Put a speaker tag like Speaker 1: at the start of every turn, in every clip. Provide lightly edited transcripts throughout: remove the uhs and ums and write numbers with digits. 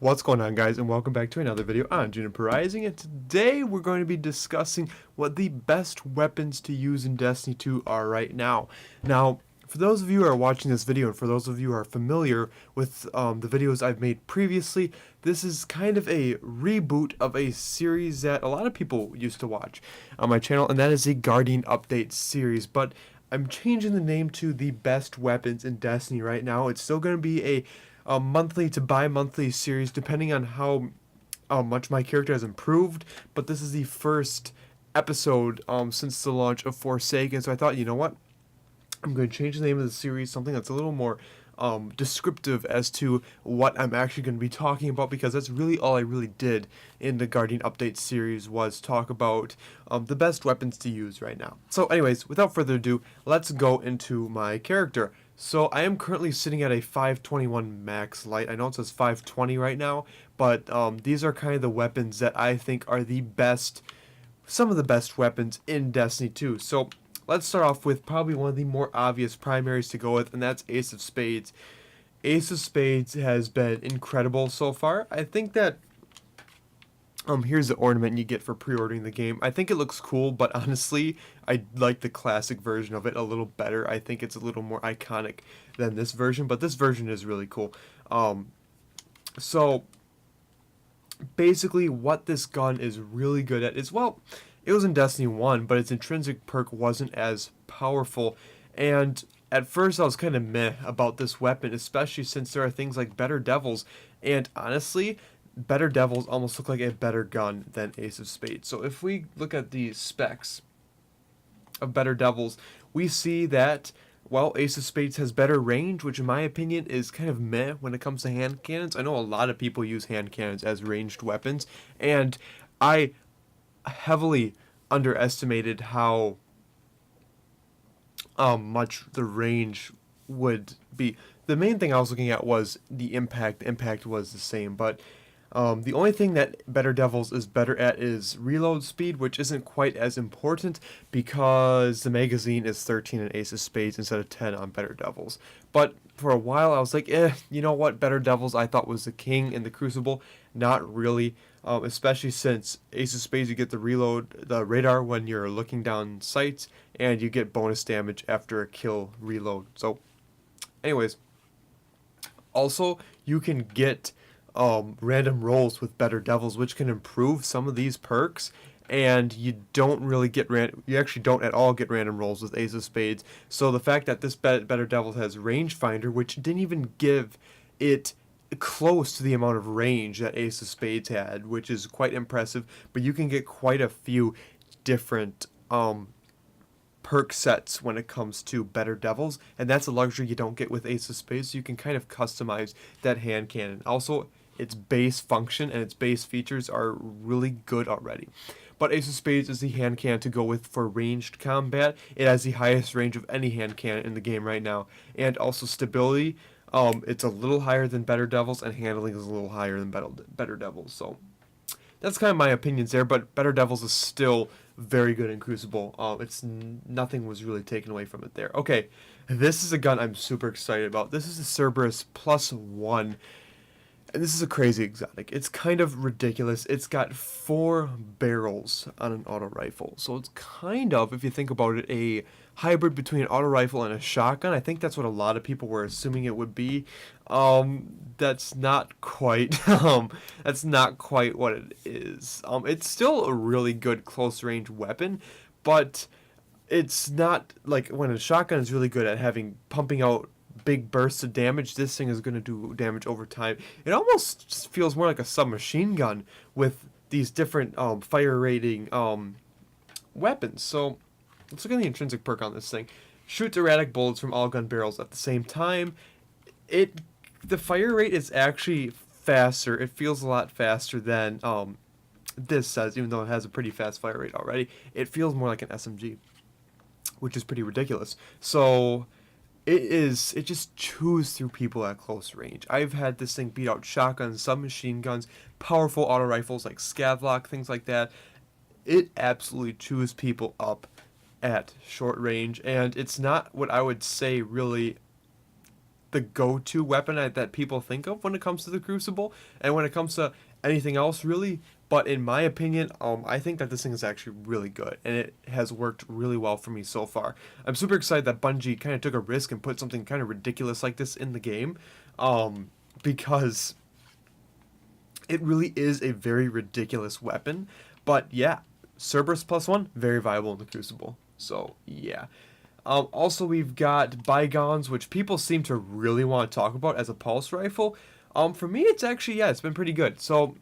Speaker 1: What's going on, guys, and welcome back to another video on Juniper Rising, and today we're going to be discussing what the best weapons to use in Destiny 2 are right now. Now, for those of you who are watching this video, and for those of you who are familiar with the videos I've made previously, this is kind of a reboot of a series that a lot of people used to watch on my channel, and that is the Guardian Update series, but I'm changing the name to the best weapons in Destiny right now. It's still going to be a monthly to bi-monthly series depending on how much my character has improved, but this is the first episode since the launch of Forsaken, so I thought, you know what, I'm going to change the name of the series, something that's a little more descriptive as to what I'm actually going to be talking about, because that's really all I really did in the Guardian Update series was talk about the best weapons to use right now. So anyways, without further ado, let's go into my character. So I am currently sitting at a 521 max light. I know it says 520 right now, but these are kind of the weapons that I think are the best, some of the best weapons in Destiny 2. So let's start off with probably one of the more obvious primaries to go with, and that's Ace of Spades. Ace of Spades has been incredible so far. I think that here's the ornament you get for pre-ordering the game. I think it looks cool, but honestly, I like the classic version of it a little better. I think it's a little more iconic than this version, but this version is really cool. So basically what this gun is really good at is, well, it was in Destiny 1, but its intrinsic perk wasn't as powerful, and at first I was kind of meh about this weapon, especially since there are things like Better Devils, and honestly, Better Devils almost look like a better gun than Ace of Spades. So if we look at the specs of Better Devils, we see that, well, Ace of Spades has better range, which in my opinion is kind of meh when it comes to hand cannons. I know a lot of people use hand cannons as ranged weapons, and I heavily underestimated how much the range would be. The main thing I was looking at was the impact. The impact was the same, but the only thing that Better Devils is better at is reload speed, which isn't quite as important because the magazine is 13 in Ace of Spades instead of 10 on Better Devils. But for a while I was like, you know what, Better Devils I thought was the king in the Crucible. Not really, especially since Ace of Spades you get the radar when you're looking down sights, and you get bonus damage after a kill reload. So anyways, also you can get random rolls with Better Devils, which can improve some of these perks, and you don't really get you actually don't at all get random rolls with Ace of Spades. So the fact that this Better Devils has Rangefinder, which didn't even give it close to the amount of range that Ace of Spades had, which is quite impressive, but you can get quite a few different perk sets when it comes to Better Devils, and that's a luxury you don't get with Ace of Spades, so you can kind of customize that hand cannon. Also, its base function and its base features are really good already. But Ace of Spades is the hand cannon to go with for ranged combat. It has the highest range of any hand cannon in the game right now, and also stability. It's a little higher than Better Devils, and handling is a little higher than Better Devils. So that's kind of my opinions there, but Better Devils is still very good in Crucible. Nothing was really taken away from it there. Okay, this is a gun I'm super excited about. This is the Cerberus +1. And this is a crazy exotic. It's kind of ridiculous. It's got 4 barrels on an auto rifle. So it's kind of, if you think about it, a hybrid between an auto rifle and a shotgun. I think that's what a lot of people were assuming it would be. That's not quite that's not quite what it is. It's still a really good close range weapon, but it's not like when a shotgun is really good at pumping out big bursts of damage. This thing is going to do damage over time. It almost just feels more like a submachine gun with these different fire rating weapons. So let's look at the intrinsic perk on this thing. Shoots erratic bullets from all gun barrels at the same time. The fire rate is actually faster. It feels a lot faster than this says, even though it has a pretty fast fire rate already. It feels more like an SMG, which is pretty ridiculous. So it just chews through people at close range. I've had this thing beat out shotguns, submachine guns, powerful auto rifles like Scavlock, things like that. It absolutely chews people up at short range, and it's not what I would say really the go-to weapon that people think of when it comes to the Crucible, and when it comes to anything else really. But in my opinion, I think that this thing is actually really good, and it has worked really well for me so far. I'm super excited that Bungie kind of took a risk and put something kind of ridiculous like this in the game, because it really is a very ridiculous weapon. But yeah, Cerberus +1, very viable in the Crucible. So yeah. Also, we've got bygones, which people seem to really want to talk about as a pulse rifle. For me, it's actually, yeah, it's been pretty good. So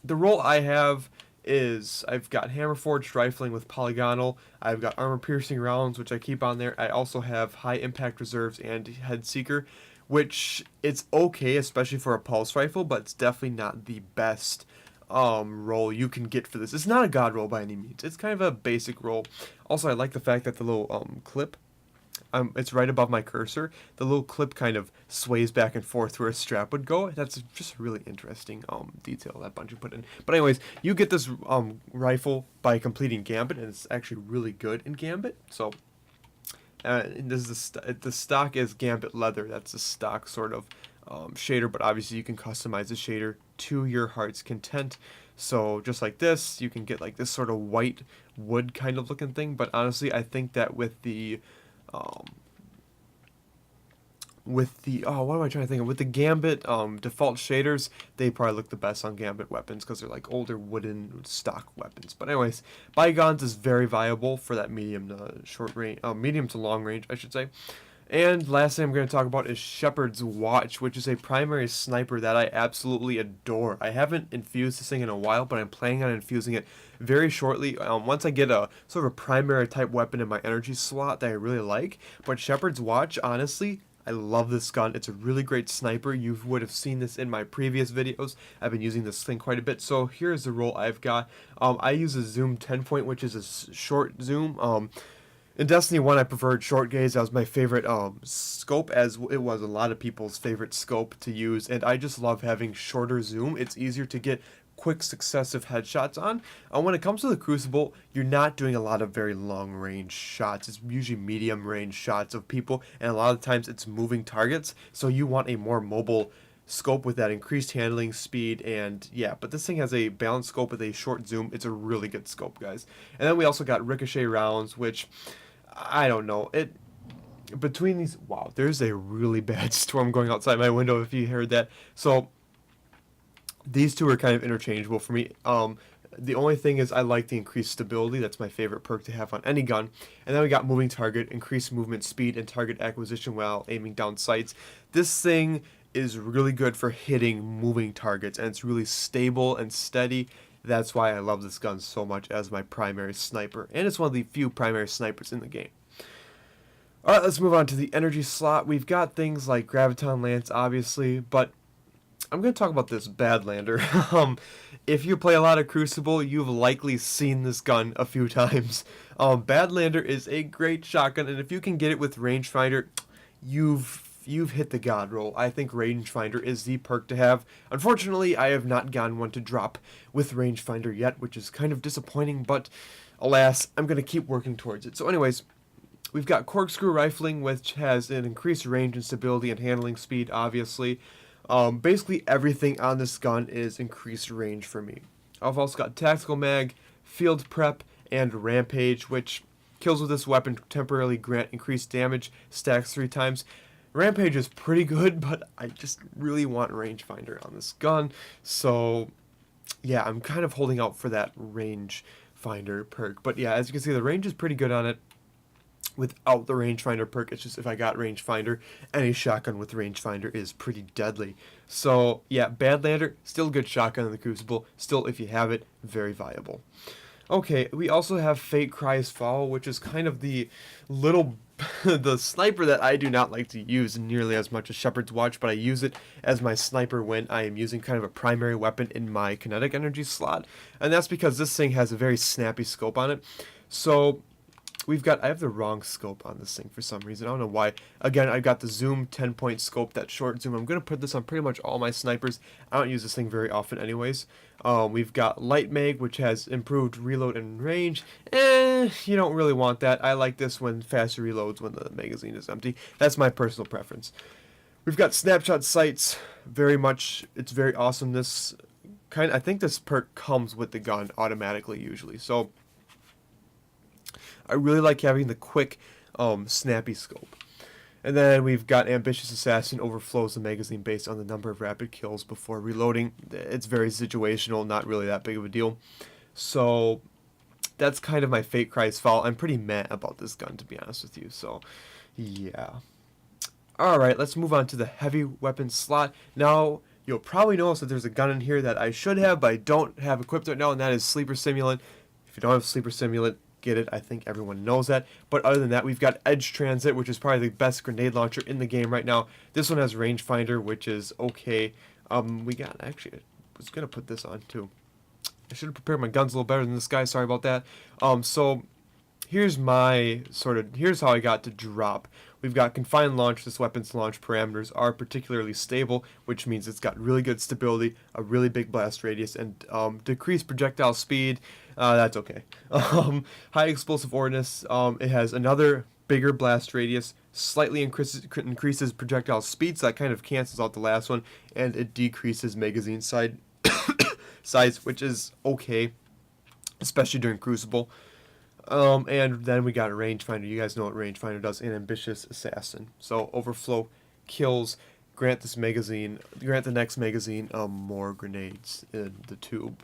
Speaker 1: the role I have is I've got hammer forged rifling with polygonal. I've got armor piercing rounds, which I keep on there. I also have high impact reserves and head seeker, which it's okay, especially for a pulse rifle, but it's definitely not the best role you can get for this. It's not a god roll by any means. It's kind of a basic role. Also, I like the fact that the little clip, it's right above my cursor. The little clip kind of sways back and forth where a strap would go. That's just a really interesting detail that Bungie put in. But anyways, you get this rifle by completing Gambit, and it's actually really good in Gambit. So and this is the stock is Gambit leather. That's the stock sort of shader, but obviously you can customize the shader to your heart's content. So just like this, you can get like this sort of white wood kind of looking thing. But honestly, I think that with the what am I trying to think of? With the Gambit default shaders, they probably look the best on Gambit weapons because they're like older wooden stock weapons. But anyways, bygones is very viable for that medium to short range, medium to long range, I should say. And last thing I'm going to talk about is Shepherd's Watch, which is a primary sniper that I absolutely adore. I haven't infused this thing in a while, but I'm planning on infusing it very shortly. Once I get a sort of a primary type weapon in my energy slot that I really like. But Shepherd's Watch, honestly, I love this gun. It's a really great sniper. You would have seen this in my previous videos. I've been using this thing quite a bit. So here's the roll I've got. I use a zoom 10 point, which is a short zoom. In Destiny 1, I preferred short gaze. That was my favorite scope, as it was a lot of people's favorite scope to use. And I just love having shorter zoom. It's easier to get quick successive headshots on. When it comes to the Crucible, you're not doing a lot of very long range shots. It's usually medium range shots of people, and a lot of times it's moving targets. So you want a more mobile scope with that increased handling speed, and yeah, but this thing has a balanced scope with a short zoom. It's a really good scope, guys. And then we also got ricochet rounds, which I don't know. It between these, wow, there's a really bad storm going outside my window if you heard that. So these two are kind of interchangeable for me. The only thing is I like the increased stability. That's my favorite perk to have on any gun. And then we got moving target, increased movement speed, and target acquisition while aiming down sights. This thing is really good for hitting moving targets, and it's really stable and steady. That's why I love this gun so much as my primary sniper, and it's one of the few primary snipers in the game. Alright, let's move on to the energy slot. We've got things like Graviton Lance, obviously, but I'm going to talk about this Badlander. If you play a lot of Crucible, you've likely seen this gun a few times. Badlander is a great shotgun, and if you can get it with rangefinder, you've hit the god roll. I think rangefinder is the perk to have. Unfortunately, I have not gotten one to drop with rangefinder yet, which is kind of disappointing, but alas, I'm going to keep working towards it. So anyways, we've got corkscrew rifling, which has an increased range and stability and handling speed, obviously. Basically everything on this gun is increased range for me. I've also got tactical mag, field prep, and rampage, which kills with this weapon temporarily grant increased damage, stacks 3 times. Rampage is pretty good, but I just really want rangefinder on this gun. So yeah, I'm kind of holding out for that rangefinder perk. But yeah, as you can see, the range is pretty good on it. Without the rangefinder perk, it's just if I got rangefinder, any shotgun with rangefinder is pretty deadly. So yeah, Badlander, still a good shotgun in the Crucible. Still, if you have it, very viable. Okay, we also have Fate Cries Foul, which is kind of the little the sniper that I do not like to use nearly as much as Shepherd's Watch, but I use it as my sniper when I am using kind of a primary weapon in my kinetic energy slot. And that's because this thing has a very snappy scope on it. So I have the wrong scope on this thing for some reason. I don't know why. Again, I've got the zoom 10-point scope, that short zoom. I'm going to put this on pretty much all my snipers. I don't use this thing very often anyways. We've got light mag, which has improved reload and range. You don't really want that. I like this when faster reloads when the magazine is empty. That's my personal preference. We've got snapshot sights. Very much, it's very awesome. This I think this perk comes with the gun automatically usually. So I really like having the quick, snappy scope. And then we've got Ambitious Assassin overflows the magazine based on the number of rapid kills before reloading. It's very situational, not really that big of a deal. So that's kind of my Fate Cries fault. I'm pretty mad about this gun, to be honest with you. So yeah. Alright, let's move on to the heavy weapon slot. Now, you'll probably notice that there's a gun in here that I should have, but I don't have equipped right now, and that is Sleeper Simulant. If you don't have Sleeper Simulant, get it. I think everyone knows that. But other than that, we've got Edge Transit, which is probably the best grenade launcher in the game right now. This one has Rangefinder, which is okay. We got, actually, I was going to put this on too. I should have prepared my guns a little better than this guy. Sorry about that. So here's here's how I got to drop. We've got confined launch. This weapon's launch parameters are particularly stable, which means it's got really good stability, a really big blast radius, and decreased projectile speed. That's okay. High explosive ordnance. It has another bigger blast radius, slightly increases projectile speed, so that kind of cancels out the last one, and it decreases magazine size, which is okay, especially during Crucible. And then we got a rangefinder. You guys know what rangefinder does. An ambitious assassin. So overflow kills. Grant the next magazine more grenades in the tube.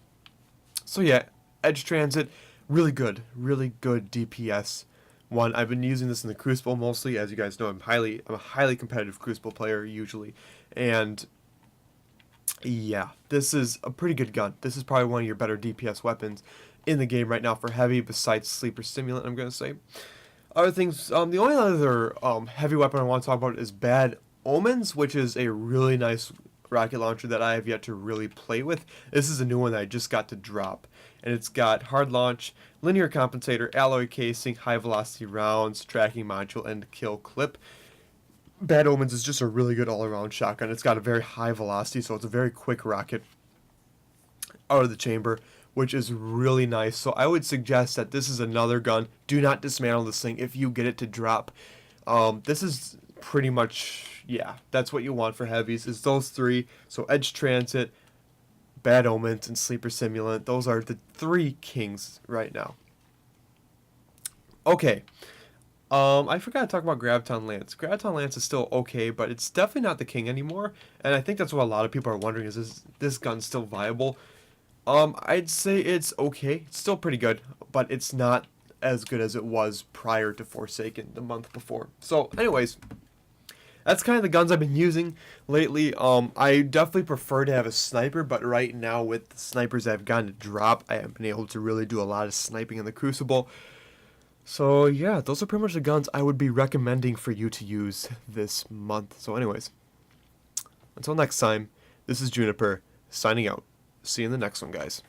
Speaker 1: So yeah, Edge Transit, really good DPS one. I've been using this in the Crucible mostly. As you guys know, I'm a highly competitive Crucible player usually, and yeah, this is a pretty good gun. This is probably one of your better DPS weapons in the game right now for heavy, besides Sleeper Stimulant, I'm going to say. Other things, the only other heavy weapon I want to talk about is Bad Omens, which is a really nice rocket launcher that I have yet to really play with. This is a new one that I just got to drop. And it's got hard launch, linear compensator, alloy casing, high velocity rounds, tracking module, and kill clip. Bad Omens is just a really good all-around shotgun. It's got a very high velocity, so it's a very quick rocket out of the chamber, which is really nice. So I would suggest that this is another gun. Do not dismantle this thing if you get it to drop. This is pretty much, yeah, that's what you want for heavies, is those three. So Edge Transit, Bad Omens, and Sleeper Simulant. Those are the three kings right now. Okay. I forgot to talk about Graviton Lance. Graviton Lance is still okay, but it's definitely not the king anymore. And I think that's what a lot of people are wondering, is this gun still viable? I'd say it's okay. It's still pretty good, but it's not as good as it was prior to Forsaken the month before. So, anyways, that's kind of the guns I've been using lately. I definitely prefer to have a sniper, but right now with the snipers I've gotten to drop, I haven't been able to really do a lot of sniping in the Crucible. So, yeah, those are pretty much the guns I would be recommending for you to use this month. So, anyways, until next time, this is Juniper, signing out. See you in the next one, guys.